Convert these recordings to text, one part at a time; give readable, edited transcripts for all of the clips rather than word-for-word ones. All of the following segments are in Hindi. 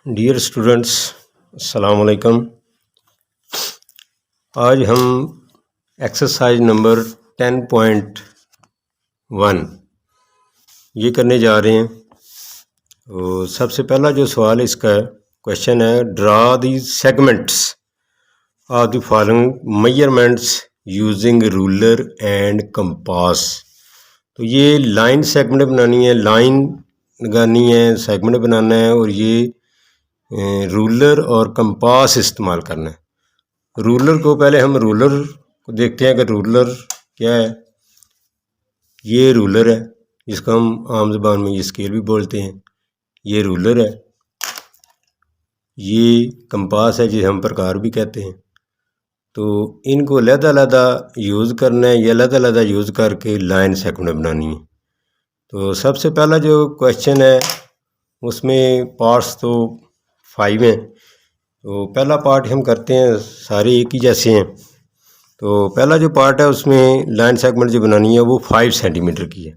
डियर स्टूडेंट्स, अस्सलाम वालेकुम। आज हम एक्सरसाइज नंबर 10.1 ये करने जा रहे हैं। तो सबसे पहला जो सवाल इसका क्वेश्चन है, draw the segments of the following measurements using ruler and compass. तो ये लाइन सेगमेंट बनानी है, लाइन लगानी है, सेगमेंट बनाना है और ये रूलर और कंपास इस्तेमाल करना है। रूलर को पहले हम रूलर को देखते हैं कि रूलर क्या है। ये रूलर है जिसको हम आम ज़बान में ये स्केल भी बोलते हैं। ये रूलर है, ये कंपास है जिसे हम प्रकार भी कहते हैं। तो इनको अलग-अलग यूज़ करना है, ये अलग-अलग यूज़ करके लाइन सेगमेंट बनानी है। तो सबसे पहला जो क्वेश्चन है उसमें पार्ट्स तो 5 हैं। तो पहला पार्ट हम करते हैं, सारे एक ही जैसे हैं। तो पहला जो पार्ट है उसमें लाइन सेगमेंट जो बनानी है वो 5 सेंटीमीटर की है।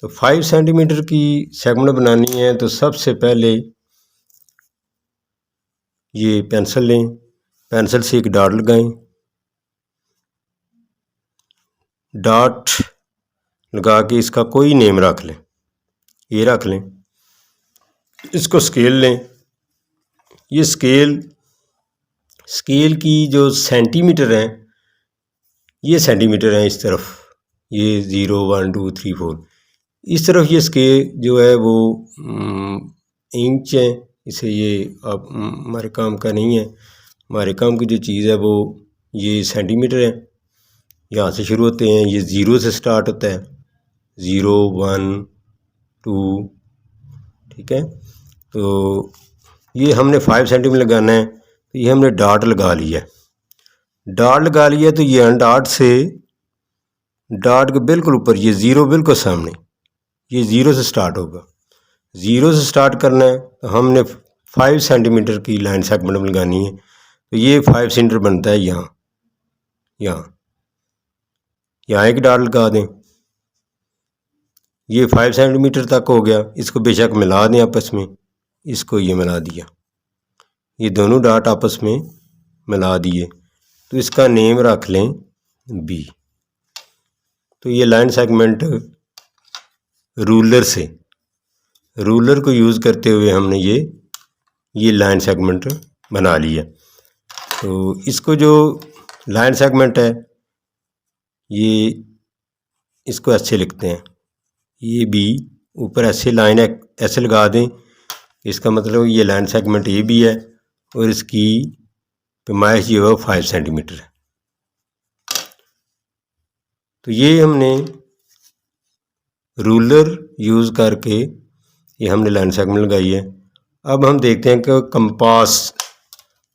तो 5 सेंटीमीटर की सेगमेंट बनानी है तो सबसे पहले ये पेंसिल लें, पेंसिल से एक डॉट लगाएं। डॉट लगा के इसका कोई नेम रख लें, ये रख लें। इसको स्केल लें। ये स्केल की जो सेंटीमीटर हैं ये सेंटीमीटर हैं, इस तरफ ये 0 1 2 3 4, इस तरफ ये स्केल जो है वो इंच है। इसे ये अब हमारे काम का नहीं है, हमारे काम की जो चीज़ है वो ये सेंटीमीटर है। यहाँ से शुरू होते हैं, ये 0 से स्टार्ट होता है, 0 1 2, ठीक है। तो ये हमने 5 सेंटीमीटर लगाना है, तो ये हमने डॉट लगा लिया है। डॉट लगा लिया तो ये डॉट से डॉट के बिल्कुल ऊपर ये 0 बिल्कुल सामने, ये 0 से स्टार्ट होगा। 0 से स्टार्ट करना है तो हमने 5 सेंटीमीटर की लाइन सेगमेंट लगानी है। तो ये 5 सेंटीमीटर बनता है। यहाँ एक डॉट लगा दें, ये 5 सेंटीमीटर तक हो गया। इसको बेशक मिला दें आपस में, इसको ये मिला दिया, ये दोनों डॉट आपस में मिला दिए। तो इसका नेम रख लें बी। तो ये लाइन सेगमेंट रूलर को यूज़ करते हुए हमने ये लाइन सेगमेंट बना लिया। तो इसको जो लाइन सेगमेंट है ये इसको ऐसे लिखते हैं, ये बी ऊपर ऐसे लाइन है, ऐसे लगा दें। इसका मतलब ये लाइन सेगमेंट ये भी है और इसकी पैमाइश जो है 5 सेंटीमीटर है। तो ये हमने रूलर यूज़ करके ये हमने लाइन सेगमेंट लगाई है। अब हम देखते हैं कि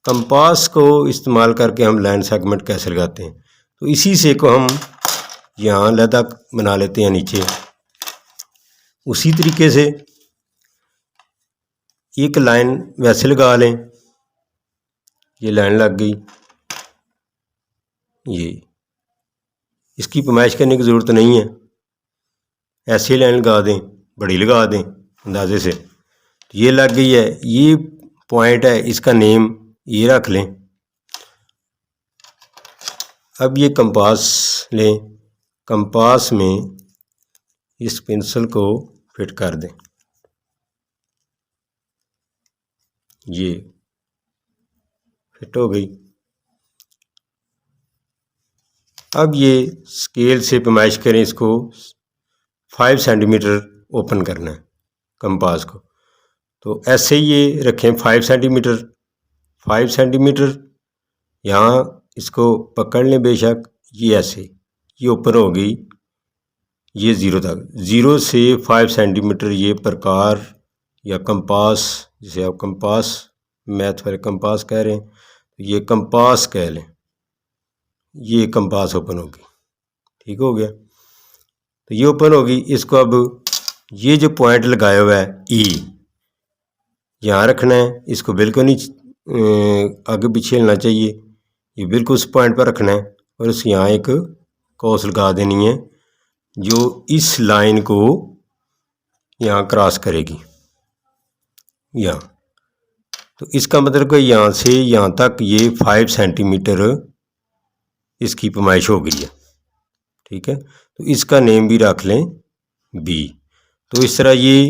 कंपास को इस्तेमाल करके हम लाइन सेगमेंट कैसे लगाते हैं। तो इसी से को हम यहाँ अलग बना लेते हैं नीचे। उसी तरीके से एक लाइन वैसे लगा लें, ये लाइन लग गई। ये इसकी पैमाइश करने की ज़रूरत नहीं है, ऐसे ही लाइन लगा दें, बड़ी लगा दें अंदाजे से। ये लग गई है, ये पॉइंट है, इसका नेम ये रख लें। अब ये कंपास लें, कंपास में इस पेंसिल को फिट कर दें। ये फिट हो गई। अब ये स्केल से पैमाइश करें, इसको 5 सेंटीमीटर ओपन करना है कंपास को। तो ऐसे ही ये रखें 5 सेंटीमीटर। यहाँ इसको पकड़ लें बेशक, ये ऐसे ये ऊपर हो गई, ये 0 तक। 0 से 5 सेंटीमीटर ये प्रकार या कंपास, जिसे आप कंपास मैथ वाले कंपास कह रहे हैं, ये कंपास कह लें। ये कंपास ओपन होगी, ठीक हो गया। तो ये ओपन होगी। इसको अब ये जो पॉइंट लगाया हुआ है ई, यहाँ रखना है। इसको बिल्कुल नहीं आगे पीछे हिलना चाहिए, ये बिल्कुल उस पॉइंट पर रखना है। और उस यहाँ एक कॉस लगा देनी है जो इस लाइन को यहाँ क्रॉस करेगी। यहाँ तो इसका मतलब कि यहाँ से यहाँ तक ये 5 सेंटीमीटर इसकी पैमाइश हो गई है। ठीक है, तो इसका नेम भी रख लें बी। तो इस तरह ये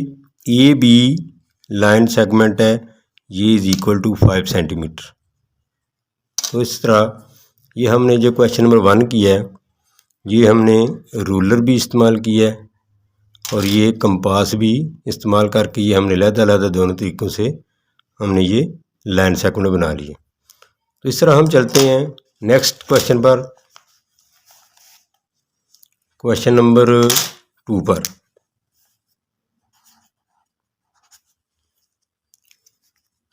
ए बी लाइन सेगमेंट है, ये इज इक्वल टू 5 सेंटीमीटर। तो इस तरह ये हमने जो क्वेश्चन नंबर 1 किया है, ये हमने रूलर भी इस्तेमाल किया है और ये कंपास भी इस्तेमाल करके ये हमने अलग-अलग दोनों तरीक़ों से हमने ये लाइन सेगमेंट बना लिए। तो इस तरह हम चलते हैं नेक्स्ट क्वेश्चन पर, क्वेश्चन नंबर 2 पर।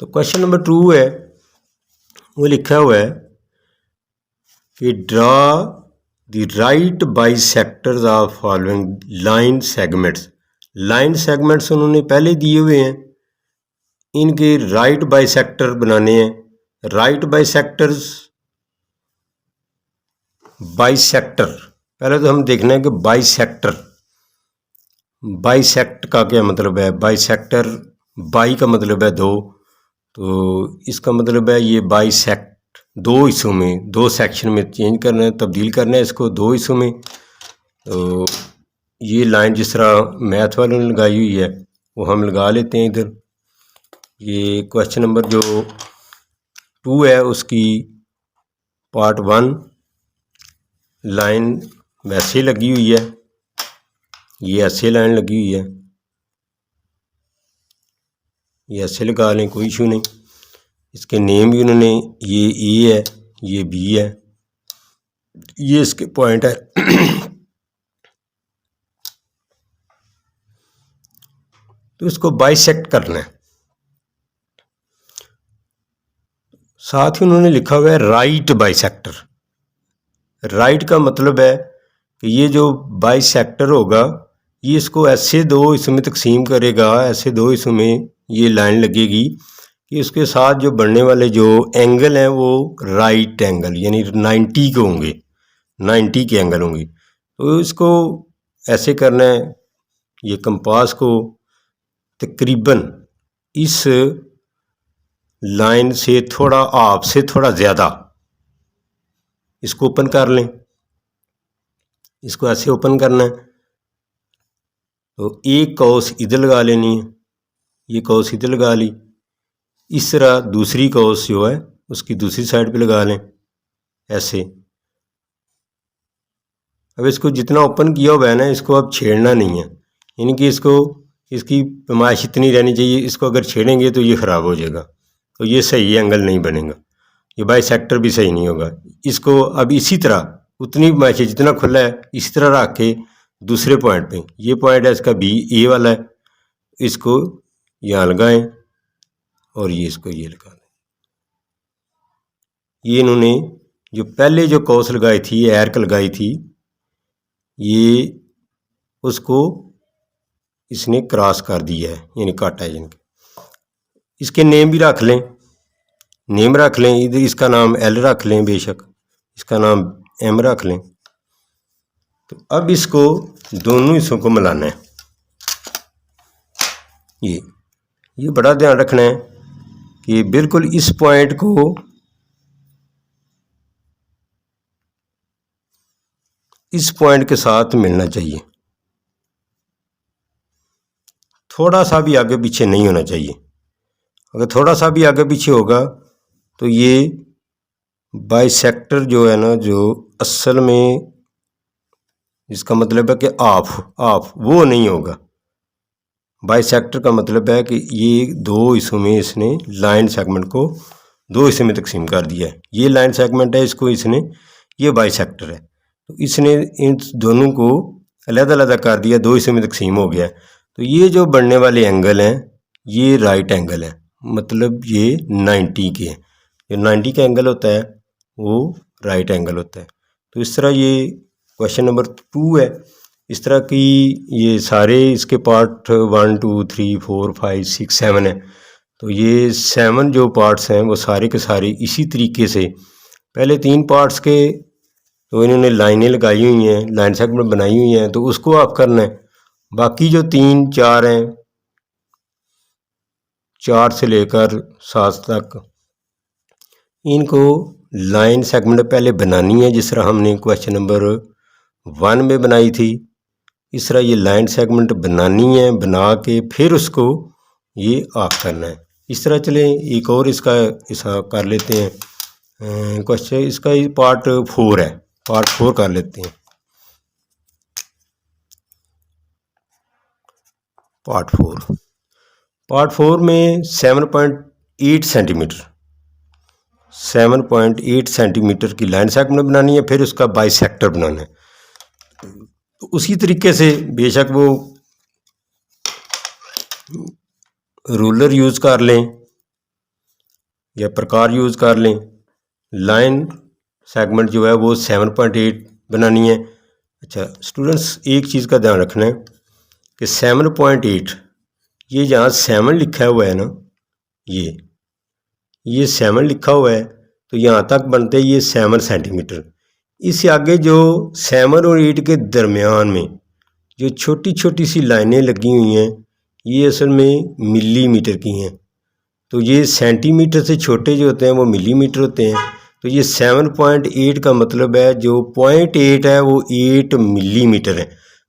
तो क्वेश्चन नंबर 2 है, वो लिखा हुआ है कि draw the right bisectors of following line segments. Line segments उन्होंने पहले दिए हुए हैं, इनके राइट बाइसेक्टर बनाने हैं। राइट बाइसेक्टर्स, बाइसेक्टर पहले तो हम देखना है कि बाइसेक्टर, बाइसेक्ट का क्या मतलब है। बाइसेक्टर, बाई का मतलब है दो, तो इसका मतलब है ये बाइसेक्ट दो हिस्सों में, दो सेक्शन में चेंज करना है, तब्दील करना है इसको दो हिस्सों में। तो ये लाइन जिस तरह मैथ वालों ने लगाई हुई है वो हम लगा लेते हैं इधर। ये क्वेश्चन नंबर जो 2 है उसकी पार्ट 1 लाइन वैसे लगी हुई है, ये ऐसे लाइन लगी हुई है, ये ऐसे लगा लें, कोई इशू नहीं। इसके नेम भी उन्होंने, ये ए है, ये बी है, ये इसके पॉइंट है। तो इसको बाइसेक्ट करना है। साथ ही उन्होंने लिखा हुआ है राइट बाइसेक्टर। राइट का मतलब है कि ये जो बाइसेक्टर होगा ये इसको ऐसे दो हिस्सों में तकसीम करेगा, ऐसे दो हिस्सों में ये लाइन लगेगी कि उसके साथ जो बनने वाले जो एंगल हैं वो राइट एंगल यानी 90 के होंगे, 90 के एंगल होंगे। तो इसको ऐसे करना है, ये कंपास को तकरीबन इस लाइन से थोड़ा हाफ से थोड़ा ज़्यादा इसको ओपन कर लें, इसको ऐसे ओपन करना है। तो एक कॉस इधर लगा लेनी है, ये कॉस इधर लगा ली, इस तरह दूसरी कॉस जो है उसकी दूसरी साइड पे लगा लें ऐसे। अब इसको जितना ओपन किया हुआ है ना इसको अब छेड़ना नहीं है, यानी कि इसको, इसकी पैमाइश इतनी रहनी चाहिए, इसको अगर छेड़ेंगे तो ये ख़राब हो जाएगा, तो ये सही एंगल नहीं बनेगा, ये बाइसेक्टर भी सही नहीं होगा। इसको अब इसी तरह उतनी पैमाइश जितना खुला है इसी तरह रख के दूसरे पॉइंट पे, ये पॉइंट है इसका बी ए वाला है, इसको यहाँ लगाएं और ये इसको ये लगा दें। ये इन्होंने जो पहले जो कॉस लगाई थी, एर्क लगाई थी, ये उसको इसने क्रॉस कर दिया है, यानी काटा है जिनके। इसके नेम भी रख लें, नेम रख लें, इधर इसका नाम एल रख लें, बेशक इसका नाम एम रख लें। तो अब इसको दोनों हिस्सों को मिलाना है। ये बड़ा ध्यान रखना है कि बिल्कुल इस पॉइंट को इस पॉइंट के साथ मिलना चाहिए, थोड़ा सा भी आगे पीछे नहीं होना चाहिए। अगर थोड़ा सा भी आगे पीछे होगा तो ये बाइसेक्टर जो है ना, जो असल में इसका मतलब है कि ऑफ वो नहीं होगा। बाइसेक्टर का मतलब है कि ये दो हिस्सों में इसने लाइन सेगमेंट को दो हिस्से में तकसीम कर दिया है। ये लाइन सेगमेंट है, इसको इसने, ये बाइसेक्टर है, तो इसने इन दोनों को अलग-अलग कर दिया, दो हिस्से में तकसीम हो गया। तो ये जो बनने वाले एंगल हैं ये राइट एंगल है, मतलब ये 90 के हैं। जो 90 का एंगल होता है वो राइट एंगल होता है। तो इस तरह ये क्वेश्चन नंबर 2 है। इस तरह की ये सारे इसके पार्ट 1 2 3 4 5 6 7 है। तो ये 7 जो पार्ट्स हैं वो सारे के सारे इसी तरीके से, पहले 3 पार्ट्स के तो इन्होंने लाइनें लगाई हुई हैं, लाइन सेगमेंट बनाई हुई हैं, तो उसको आप करना है। बाकी जो 3 4 हैं, 4 से लेकर 7 तक इनको लाइन सेगमेंट पहले बनानी है, जिस तरह हमने क्वेश्चन नंबर 1 में बनाई थी। इस तरह ये लाइन सेगमेंट बनानी है, बना के फिर उसको ये ऑफ करना है। इस तरह चलें, एक और इसका कर लेते हैं क्वेश्चन। इसका पार्ट 4 है, पार्ट 4 कर लेते हैं। पार्ट 4 में 7.8 सेंटीमीटर की लाइन सेगमेंट बनानी है, फिर उसका बाइसेक्टर बनाना है। तो उसी तरीके से बेशक वो रूलर यूज़ कर लें या प्रकार यूज़ कर लें, लाइन सेगमेंट जो है वो 7.8 बनानी है। अच्छा स्टूडेंट्स, एक चीज़ का ध्यान रखना है कि 7.8 ये जहाँ 7 लिखा हुआ है ना, ये 7 लिखा हुआ है, तो यहाँ तक बनते हैं ये 7 सेंटीमीटर। इससे आगे जो 7 और 8 के दरमियान में जो छोटी छोटी सी लाइनें लगी हुई हैं, ये असल में मिलीमीटर की हैं। तो ये सेंटीमीटर से छोटे जो होते हैं वो मिलीमीटर होते हैं। तो ये 7.8 का मतलब है जो 0.8 है वो 8 मिलीमीटर है।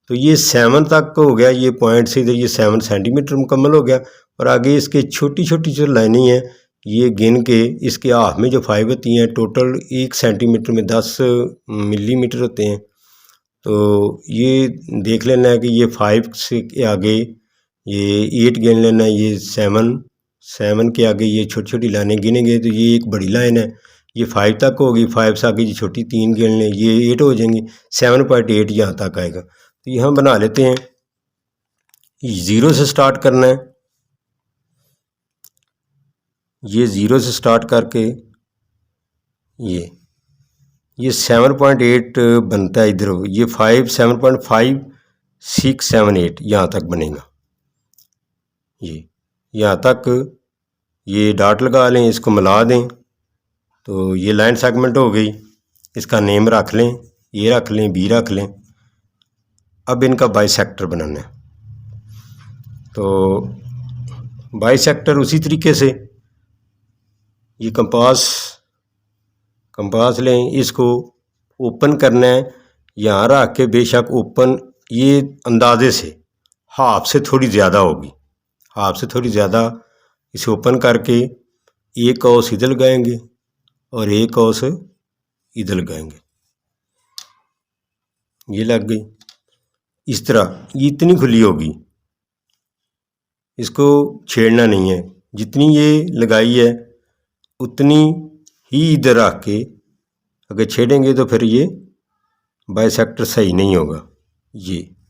तो ये 7 तक हो गया, ये पॉइंट से इधर ये 7 सेंटीमीटर मुकम्मल हो गया। और आगे इसके छोटी छोटी जो लाइनें हैं ये गिन के इसके हाफ में जो 5 होती हैं, टोटल 1 सेंटीमीटर में 10 मिलीमीटर होते हैं। तो ये देख लेना है कि ये 5 से आगे ये 8 गिन लेना है, ये 7 के आगे ये छोटी छोटी लाइनें गिनेंगे तो ये एक बड़ी लाइन है, ये 5 तक होगी। 5 से आगे ये छोटी 3 गिन लें, ये 8 हो जाएंगी। 7.8 यहाँ तक आएगा। तो ये हम बना लेते हैं। 0 से स्टार्ट करना है, ये 0 से स्टार्ट करके ये 7.8 बनता है इधर, ये 5 7.5 6 7 8 यहाँ तक बनेगा। ये यहाँ तक ये डॉट लगा लें, इसको मिला दें तो ये लाइन सेगमेंट हो गई। इसका नेम रख लें, ए रख लें, बी रख लें। अब इनका बाइसेक्टर बनाना है। तो बाइसेक्टर उसी तरीके से ये कंपास लें, इसको ओपन करना है, यहाँ रख के बेशक ओपन ये अंदाजे से हाफ से थोड़ी ज़्यादा होगी, हाफ से थोड़ी ज़्यादा इसे ओपन करके एक कौस इधर लगाएंगे और एक कौस इधर लगाएंगे। ये लग गई। इस तरह ये इतनी खुली होगी, इसको छेड़ना नहीं है। जितनी ये लगाई है उतनी ही इधर रख के अगर छेड़ेंगे तो फिर ये बाइसेक्टर सही नहीं होगा।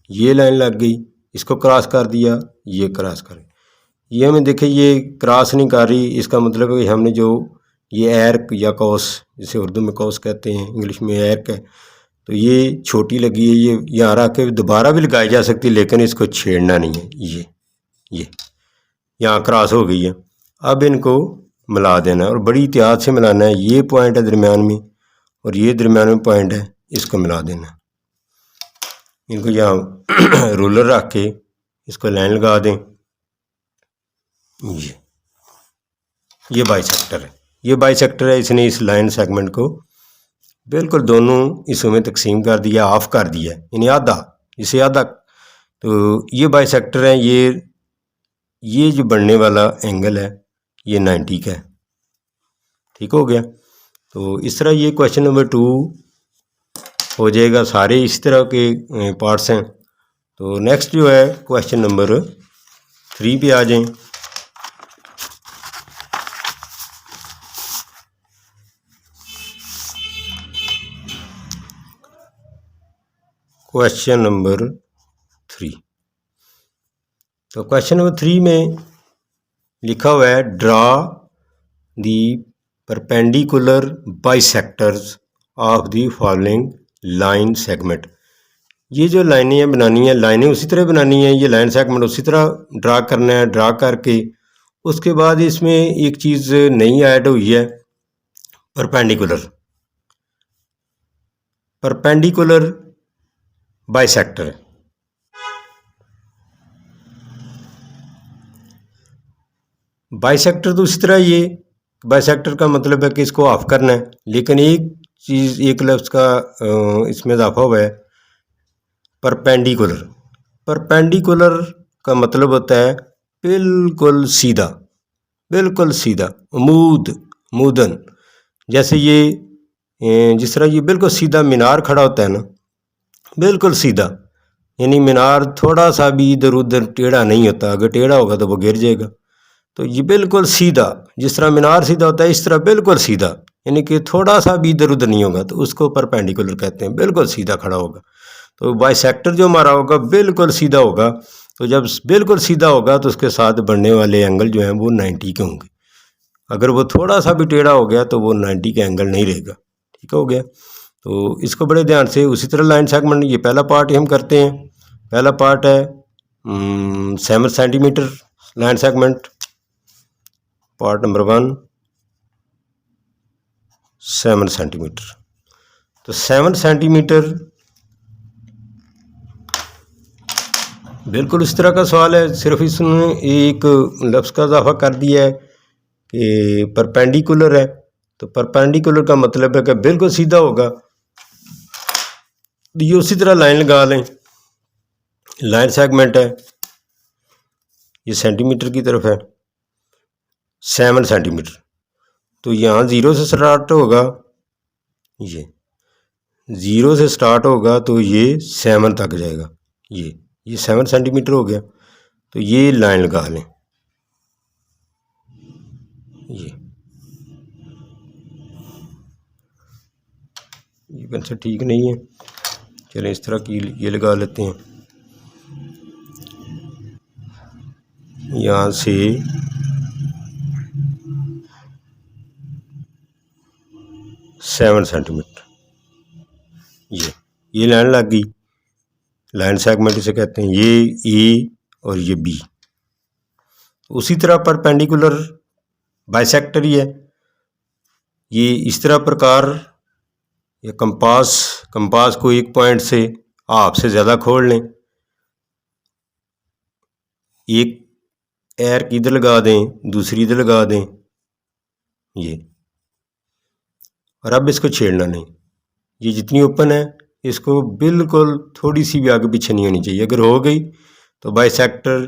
ये लाइन लग गई, इसको क्रॉस कर दिया, ये क्रॉस कर, ये हमें देखे ये क्रॉस नहीं कर रही। इसका मतलब है कि हमने जो ये एर्क या कौस, जिसे उर्दू में कौस कहते हैं, इंग्लिश में एर्क है, तो ये छोटी लगी है, ये यहाँ रख के दोबारा भी लगाई जा सकती है, लेकिन इसको छेड़ना नहीं है। ये यहाँ क्रॉस हो गई है। अब इनको मिला देना है और बड़ी एहतियात से मिलाना है। ये पॉइंट है दरमियान में और ये दरमियान में पॉइंट है, इसको मिला देना। इनको यहाँ रूलर रख के इसको लाइन लगा दें। ये बाइसेक्टर है, ये बाइसेक्टर है। इसने इस लाइन सेगमेंट को बिल्कुल दोनों हिस्सों में तकसीम कर दिया, ऑफ कर दिया, यानी आधा, इसे आधा। तो ये बाइसेक्टर है। ये जो बनने वाला एंगल है ये 90 का है। ठीक हो गया। तो इस तरह ये क्वेश्चन नंबर 2 हो जाएगा। सारे इस तरह के पार्ट्स हैं। तो नेक्स्ट जो है क्वेश्चन नंबर 3 पे आ जाएं। Question number 3। तो क्वेश्चन नंबर 3 में लिखा हुआ है draw the perpendicular bisectors of the following line segment. ये जो लाइनें बनानी है, लाइनें उसी तरह बनानी है, ये लाइन सेगमेंट उसी तरह ड्रा करना है। ड्रा करके उसके बाद इसमें एक चीज़ नई ऐड हुई है, परपेंडिकुलर बाइसेक्टर। बाइसेक्टर तो उसी तरह ये बाइसेक्टर का मतलब है कि इसको ऑफ करना है, लेकिन एक चीज़ एक लफ्ज़ का इसमें इजाफा हुआ है, परपेंडिकुलर। परपेंडिकुलर का मतलब होता है बिल्कुल सीधा, बिल्कुल सीधा, मूदन। जैसे ये जिस तरह ये बिल्कुल सीधा मीनार खड़ा होता है ना, बिल्कुल सीधा, यानी मीनार थोड़ा सा भी इधर उधर टेढ़ा नहीं होता, अगर टेढ़ा होगा तो वो गिर जाएगा। तो ये बिल्कुल सीधा, जिस तरह मीनार सीधा होता है इस तरह बिल्कुल सीधा, यानी कि थोड़ा सा भी इधर उधर नहीं होगा, तो उसको परपेंडिकुलर कहते हैं, बिल्कुल सीधा खड़ा होगा। तो बाइसेक्टर जो हमारा होगा बिल्कुल सीधा होगा। तो जब बिल्कुल सीधा होगा तो उसके साथ बनने वाले एंगल जो हैं वो 90 के होंगे। अगर वो थोड़ा सा भी टेढ़ा हो गया तो वो 90 का एंगल नहीं रहेगा। ठीक हो गया। तो इसको बड़े ध्यान से, उसी तरह लाइन सेगमेंट, ये पहला पार्ट ही हम करते हैं। पहला पार्ट है 7 centimetre line segment, part number 1 7 centimetre. तो 7 सेंटीमीटर बिल्कुल इस तरह का सवाल है, सिर्फ इसने एक लफ्ज़ का इजाफा कर दिया है कि परपेंडिकुलर है। तो परपेंडिकुलर का मतलब है कि बिल्कुल सीधा होगा। ये उसी तरह लाइन लगा लें, लाइन सेगमेंट है, ये सेंटीमीटर की तरफ है, 7 सेंटीमीटर। तो यहाँ 0 से स्टार्ट होगा, ये 0 से स्टार्ट होगा तो ये 7 तक जाएगा। ये 7 सेंटीमीटर हो गया। तो ये लाइन लगा लें, ये पेंसिल ठीक नहीं है, चलें इस तरह की ये लगा लेते हैं। यहाँ से सेवन सेंटीमीटर ये लाइन लग गई, लाइन सेगमेंट इसे कहते हैं। ये ए और ये बी। उसी तरह परपेंडिकुलर बाइसेक्टर ही है। ये इस तरह प्रकार, या कंपास को एक पॉइंट से हाफ से ज़्यादा खोल लें, एक एयर इधर लगा दें, दूसरी इधर लगा दें, ये, और अब इसको छेड़ना नहीं। ये जितनी ओपन है इसको बिल्कुल थोड़ी सी भी आगे पीछे नहीं होनी चाहिए। अगर हो गई तो बाइसेक्टर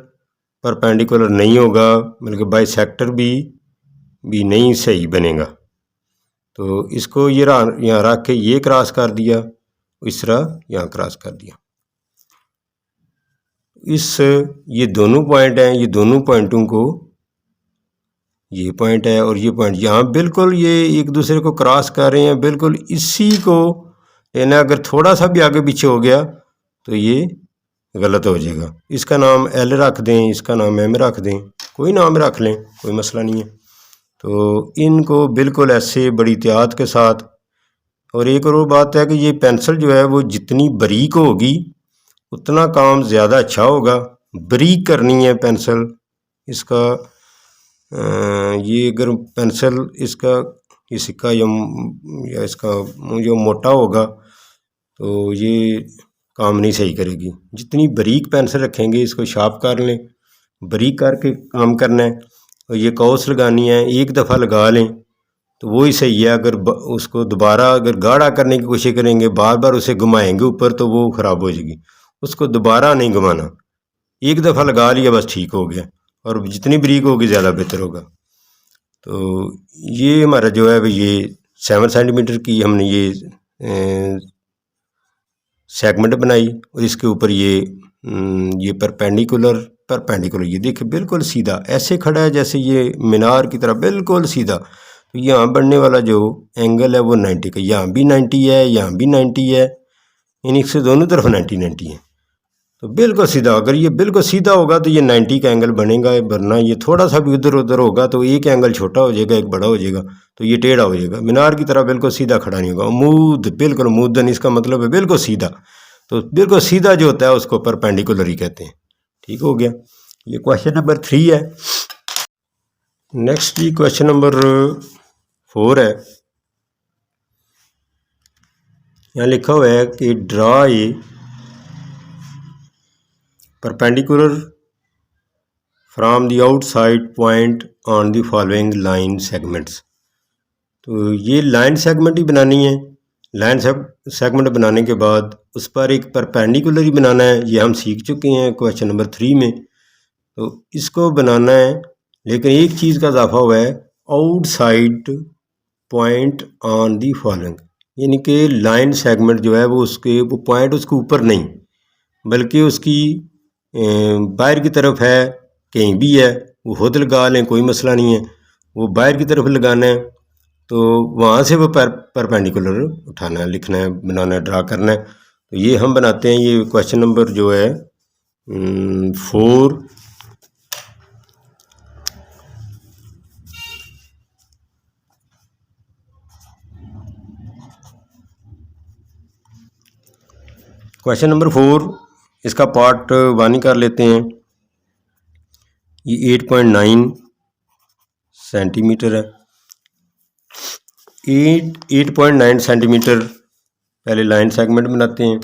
परपेंडिकुलर नहीं होगा, बल्कि बाइसेक्टर भी नहीं सही बनेगा। तो इसको ये यहाँ रख के ये क्रॉस कर दिया, इस तरह यहाँ क्रॉस कर दिया। ये दोनों पॉइंट हैं, ये दोनों पॉइंटों को, ये पॉइंट है और ये पॉइंट यहाँ बिल्कुल ये एक दूसरे को क्रॉस कर रहे हैं, बिल्कुल इसी को लेना। अगर थोड़ा सा भी आगे पीछे हो गया तो ये गलत हो जाएगा। इसका नाम एल रख दें, इसका नाम एम रख दें, कोई नाम रख लें, कोई मसला नहीं है। तो इनको बिल्कुल ऐसे बड़ी एहतियात के साथ। और एक और बात है कि ये पेंसिल जो है वो जितनी बारीक होगी उतना काम ज़्यादा अच्छा होगा। बारीक करनी है पेंसिल, इसका ये अगर पेंसिल इसका ये सिक्का या इसका जो मोटा होगा तो ये काम नहीं सही करेगी। जितनी बारीक पेंसिल रखेंगे, इसको शार्प कर लें, बारीक करके काम करना है। और ये कौस लगानी है, एक दफ़ा लगा लें तो वो ही सही है। अगर उसको दोबारा अगर गाढ़ा करने की कोशिश करेंगे, बार बार उसे घुमाएंगे ऊपर, तो वो ख़राब हो जाएगी। उसको दोबारा नहीं घुमाना, एक दफ़ा लगा लिया बस ठीक हो गया। और जितनी बारीक होगी ज़्यादा बेहतर होगा। तो ये हमारा जो है ये 7 सेंटीमीटर की हमने ये सेगमेंट बनाई, और इसके ऊपर ये परपेंडिकुलर ये देखिए बिल्कुल सीधा ऐसे खड़ा है जैसे ये मीनार की तरह बिल्कुल सीधा। तो यहाँ बनने वाला जो एंगल है वो 90 का, यहाँ भी 90 है, यहाँ भी 90 है, इन से दोनों तरफ 90 है। तो बिल्कुल सीधा, अगर ये बिल्कुल सीधा होगा तो ये 90 का एंगल बनेगा, वरना ये थोड़ा सा भी उधर उधर होगा तो एक एंगल छोटा हो जाएगा, एक बड़ा हो जाएगा, तो ये टेढ़ा हो जाएगा। मीनार की तरह बिल्कुल सीधा खड़ा नहीं होगा। बिल्कुल मूदन, इसका मतलब है बिल्कुल सीधा। तो बिल्कुल सीधा जो होता है उसको परपेंडिकुलर ही कहते हैं। ठीक हो गया। ये क्वेश्चन नंबर 3 है। नेक्स्ट जी क्वेश्चन नंबर 4 है। यहाँ लिखा हुआ है कि draw a perpendicular from the outside point on the following line segments. तो ये लाइन सेगमेंट ही बनानी है। लाइन सेगमेंट बनाने के बाद उस पर एक परपेंडिकुलर ही बनाना है। ये हम सीख चुके हैं क्वेश्चन नंबर 3 में। तो इसको बनाना है, लेकिन एक चीज़ का इजाफा हुआ है, outside point on the following, यानी कि लाइन सेगमेंट जो है वो पॉइंट उसके ऊपर नहीं, बल्कि उसकी बाहर की तरफ है, कहीं भी है, वो खुद लगा लें, कोई मसला नहीं है। वो बाहर की तरफ लगाना है, तो वहाँ से वो परपेंडिकुलर उठाना है, लिखना है, बनाना है, ड्रा करना है। तो ये हम बनाते हैं। ये क्वेश्चन नंबर जो है 4 क्वेश्चन नंबर 4 इसका पार्ट 1 ही कर लेते हैं। ये 8.9 सेंटीमीटर है। 8.9 सेंटीमीटर पहले लाइन सेगमेंट बनाते हैं।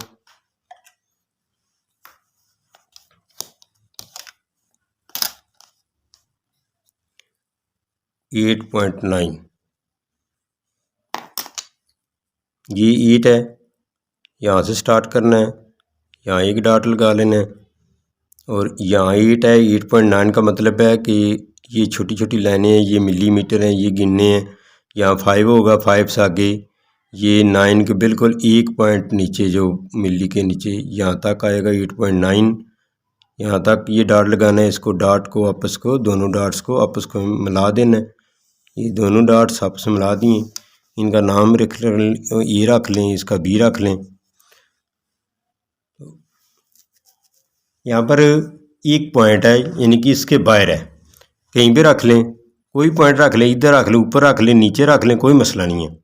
एट 8.9 ये 8 है, यहाँ से स्टार्ट करना है, यहाँ एक डॉट लगा लेना है, और यहाँ 8 है। 8.9 का मतलब है कि ये छोटी छोटी लाइनें हैं, ये मिलीमीटर हैं, ये गिनने हैं। यहाँ 5 होगा, 5 से आगे ये 9 के बिल्कुल एक पॉइंट नीचे, जो मिली के नीचे यहाँ तक आएगा 8.9। यहाँ तक ये डॉट लगाना है, इसको डॉट को आपस को, दोनों डॉट्स को आपस को मिला देना है। ये दोनों डॉट्स आपस में मिला दिए, इनका नाम रख ए रख लें, इसका बी रख लें। यहाँ पर एक पॉइंट है, यानी कि इसके बाहर है, कहीं भी रख लें, कोई पॉइंट रख लें, इधर रख लें, ऊपर रख लें, नीचे रख लें, कोई मसला नहीं है।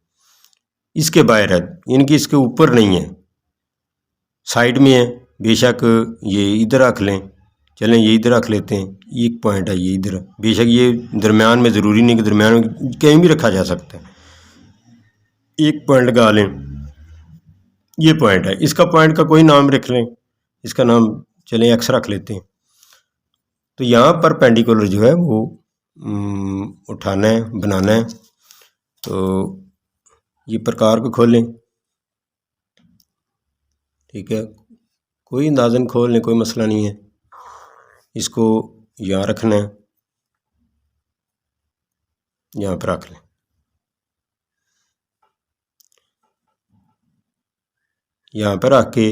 इसके बाहर है, यानी कि इसके ऊपर नहीं है, साइड में है, बेशक ये इधर रख लें, चलें ये इधर रख लेते हैं। एक पॉइंट है ये इधर, बेशक ये दरमियान में, ज़रूरी नहीं कि दरमियान में, कहीं भी रखा जा सकता है। एक पॉइंट लगा लें, ये पॉइंट है, इसका पॉइंट का कोई नाम रख लें, इसका नाम चलें एक्स रख लेते हैं। तो यहाँ पर परपेंडिकुलर जो है वो उठाना है, बनाना है। तो ये प्रकार को खोलें, ठीक है, कोई अंदाज़न खोल लें, कोई मसला नहीं है। इसको यहाँ रखना है, यहाँ पर रख लें। यहाँ पर रख के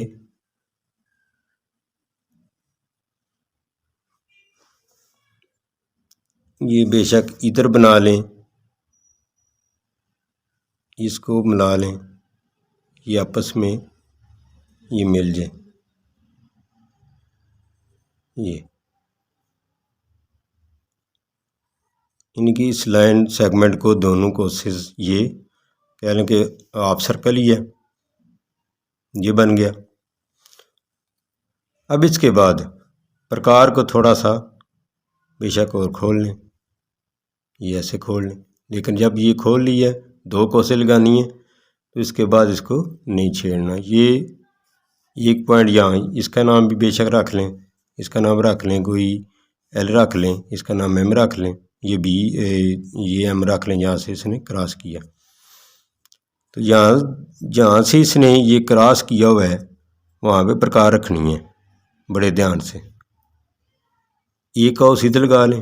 ये बेशक इधर बना लें, इसको मिला लें, ये आपस में ये मिल जाए। ये इनकी इस लाइन सेगमेंट को दोनों को से ये कह लें कि हाफ सर्कल ही है, ये बन गया। अब इसके बाद प्रकार को थोड़ा सा बेशक और खोल लें, ये ऐसे खोल लें, लेकिन जब ये खोल ली है, 2 कोसें लगानी है, तो इसके बाद इसको नहीं छेड़ना। ये एक पॉइंट यहाँ, इसका नाम भी बेशक रख लें, इसका नाम रख लें, कोई एल रख लें, इसका नाम एम रख लें, ये बी, ये एम रख लें, यहाँ से इसने क्रॉस किया। तो जहाँ से इसने ये क्रॉस किया हुआ है, वहाँ पे प्रकार रखनी है बड़े ध्यान से। एक कौस इधर लगा लें,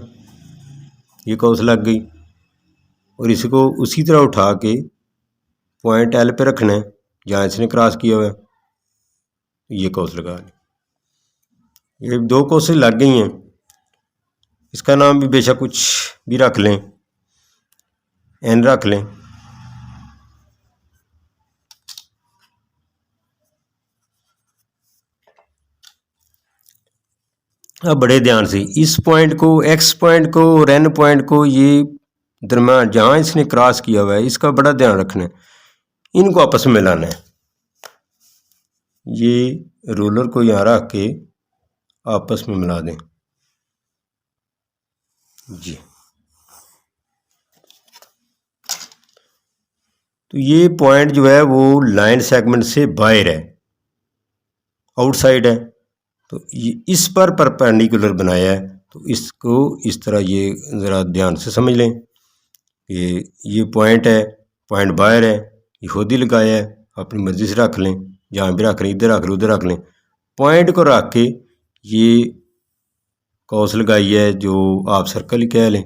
ये कौस लग गई, और इसको उसी तरह उठा के पॉइंट एल पे रखना है जहाँ इसने क्रॉस किया हुआ है, ये कौस लगा लें। ये 2 कौसें लग गई हैं, इसका नाम भी बेशक कुछ भी रख लें, एन रख लें। अब बड़े ध्यान से इस पॉइंट को, एक्स पॉइंट को और एन पॉइंट को, ये दरम्यान जहाँ इसने क्रॉस किया हुआ है, इसका बड़ा ध्यान रखना है, इनको आपस में मिलाना है। ये रोलर को यहाँ रख के आपस में मिला दें जी। तो ये पॉइंट जो है वो लाइन सेगमेंट से बाहर है, आउटसाइड है, तो ये इस पर परपेंडिकुलर बनाया है, तो इसको इस तरह ये ज़रा ध्यान से समझ लें कि ये पॉइंट है, पॉइंट बाहर है, ये खुद ही लगाया है, अपनी मर्ज़ी से रख लें, जहाँ भी रख लें, इधर रख लें, उधर रख लें। पॉइंट को रख के ये कॉस लगाई है जो आप सर्कल ही कह लें,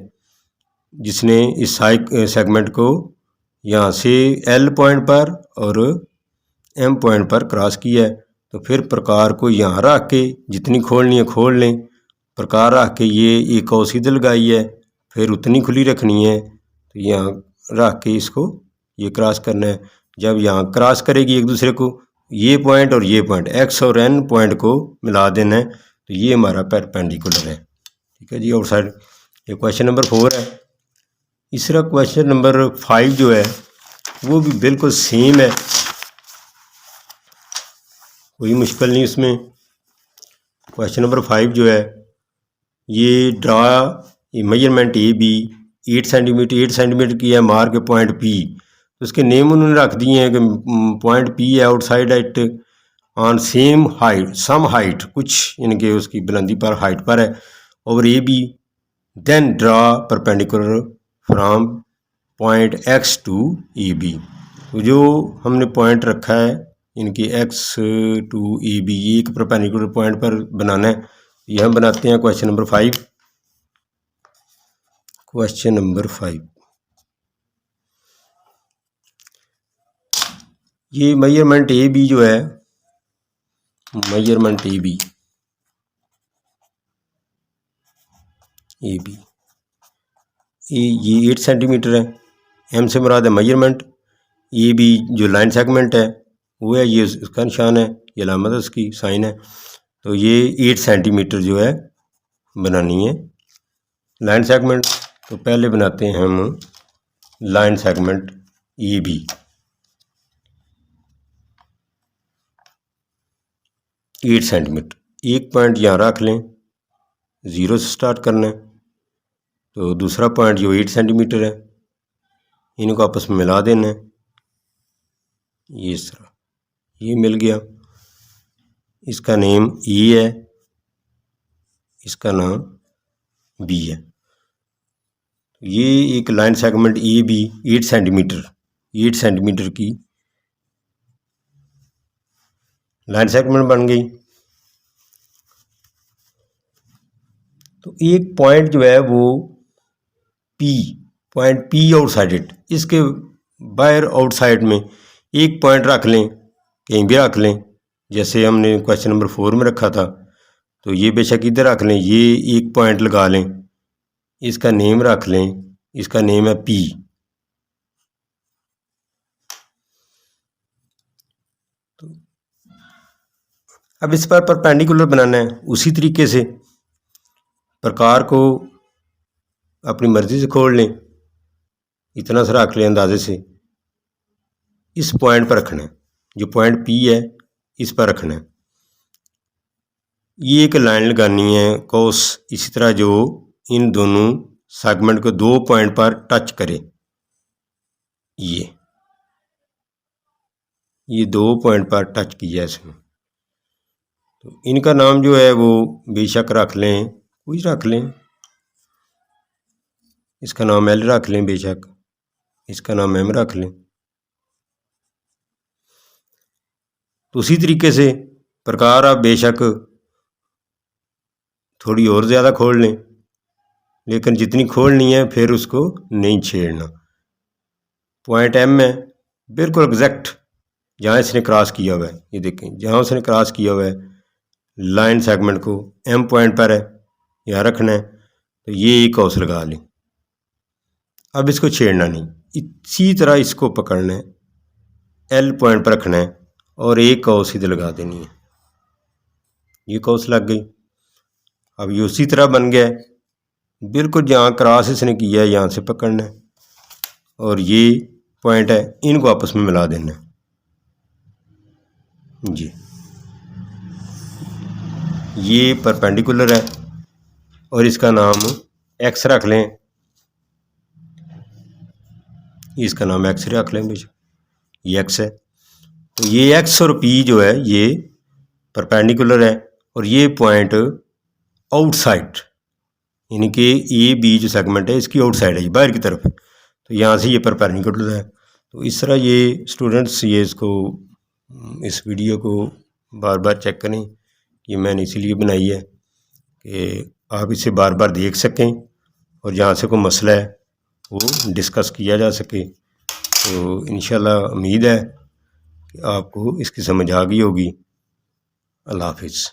जिसने इस सेगमेंट को यहाँ से एल पॉइंट पर और एम पॉइंट पर क्रॉस किया है। तो फिर प्रकार को यहाँ रख के जितनी खोलनी है खोल लें, प्रकार रख के ये एक कॉस इधर लगाई है, फिर उतनी खुली रखनी है, तो यहाँ रख के इसको ये क्रॉस करना है। जब यहाँ क्रॉस करेगी एक दूसरे को, ये पॉइंट और ये पॉइंट एक्स और एन पॉइंट को मिला देना है, तो ये हमारा परपेंडिकुलर है। ठीक है जी। और साइड ये क्वेश्चन नंबर 4 है। इस तरह क्वेश्चन नंबर 5 जो है वो भी बिल्कुल सेम है, कोई मुश्किल नहीं उसमें। क्वेश्चन नंबर 5 जो है ये ड्रा ये मेजरमेंट ए बी 8 सेंटीमीटर की है, मार्क पॉइंट पी। तो उसके नेम उन्होंने रख दिए हैं कि पॉइंट पी है outside at on same height, some height, कुछ इनके उसकी बुलंदी पर हाइट पर है, over A B, then draw perpendicular from point X to A B. तो जो हमने पॉइंट रखा है इनकी एक्स टू ए बी, एक परपेंडिकुलर पॉइंट पर बनाना है, ये हम बनाते हैं। Question number 5। क्वेश्चन नंबर 5 ये मेजरमेंट ए बी जो है, मेजरमेंट ए बी ये 8 सेंटीमीटर है। एम से मुराद है मेजरमेंट, ए बी जो लाइन सेगमेंट है वो है, ये उसका निशान है, ये अलामत उसकी साइन है। तो ये 8 सेंटीमीटर जो है बनानी है लाइन सेगमेंट। तो पहले बनाते हैं हम line segment A B. 8 centimetre, एक पॉइंट यहाँ रख लें, 0 से स्टार्ट करना है। तो दूसरा पॉइंट जो 8 सेंटीमीटर है इनको आपस में मिला देना है, ये इस तरह ये मिल गया। इसका नेम ए है, इसका नाम बी है। ये एक line segment A B 8 centimetre की लाइन सेगमेंट बन गई। तो एक पॉइंट जो है वो पी, पॉइंट पी आउटसाइड, इसके बाहर आउटसाइड में एक पॉइंट रख लें, कहीं भी रख लें, जैसे हमने क्वेश्चन नंबर 4 में रखा था। तो ये बेशक इधर रख लें, ये एक पॉइंट लगा लें, इसका नेम रख लें, इसका नेम है पी। तो अब इस पर परपेंडिकुलर बनाना है। उसी तरीके से प्रकार को अपनी मर्जी से खोल लें, इतना सा रख लें अंदाजे से, इस पॉइंट पर रखना है, जो पॉइंट पी है इस पर रखना है। ये एक लाइन लगानी है कॉस, इसी तरह जो इन दोनों सेगमेंट को 2 पॉइंट पर टच करे। ये 2 पॉइंट पर टच किया इसमें। तो इनका नाम जो है वो बेशक रख लें, कुछ रख लें, इसका नाम एल रख लें, बेशक इसका नाम एम रख लें। तो उसी तरीके से प्रकार आप बेशक थोड़ी और ज़्यादा खोल लें, लेकिन जितनी खोलनी है फिर उसको नहीं छेड़ना। पॉइंट एम है बिल्कुल एग्जैक्ट जहाँ इसने क्रॉस किया हुआ है, ये देखें जहाँ उसने क्रॉस किया हुआ है लाइन सेगमेंट को एम पॉइंट पर है, यहाँ रखना है। तो ये एक कॉस लगा लें, अब इसको छेड़ना नहीं, इसी तरह इसको पकड़ना है, एल पॉइंट पर रखना है और एक कॉस इधर लगा देनी है, ये कॉस लग गई। अब ये उसी तरह बन गया है, बिल्कुल जहाँ क्रॉस इसने किया है यहाँ से पकड़ना है और ये पॉइंट है, इनको आपस में मिला देना है जी। ये परपेंडिकुलर है और इसका नाम एक्स रख लें, इसका नाम एक्स रख लें बेशक, ये एक्स है। तो ये एक्स और पी जो है ये परपेंडिकुलर है और ये पॉइंट आउटसाइड यानी कि ये बी जो सेगमेंट है इसकी आउटसाइड है, बाहर की तरफ, तो यहाँ से ये परपेंडिकुलर है। तो इस तरह ये स्टूडेंट्स ये इसको इस वीडियो को बार बार चेक करें, ये मैंने इसीलिए बनाई है कि आप इसे बार बार देख सकें और जहाँ से कोई मसला है वो डिस्कस किया जा सके। तो इंशाल्लाह उम्मीद है कि आपको इसकी समझ आ गई होगी। अल्लाह हाफिज़।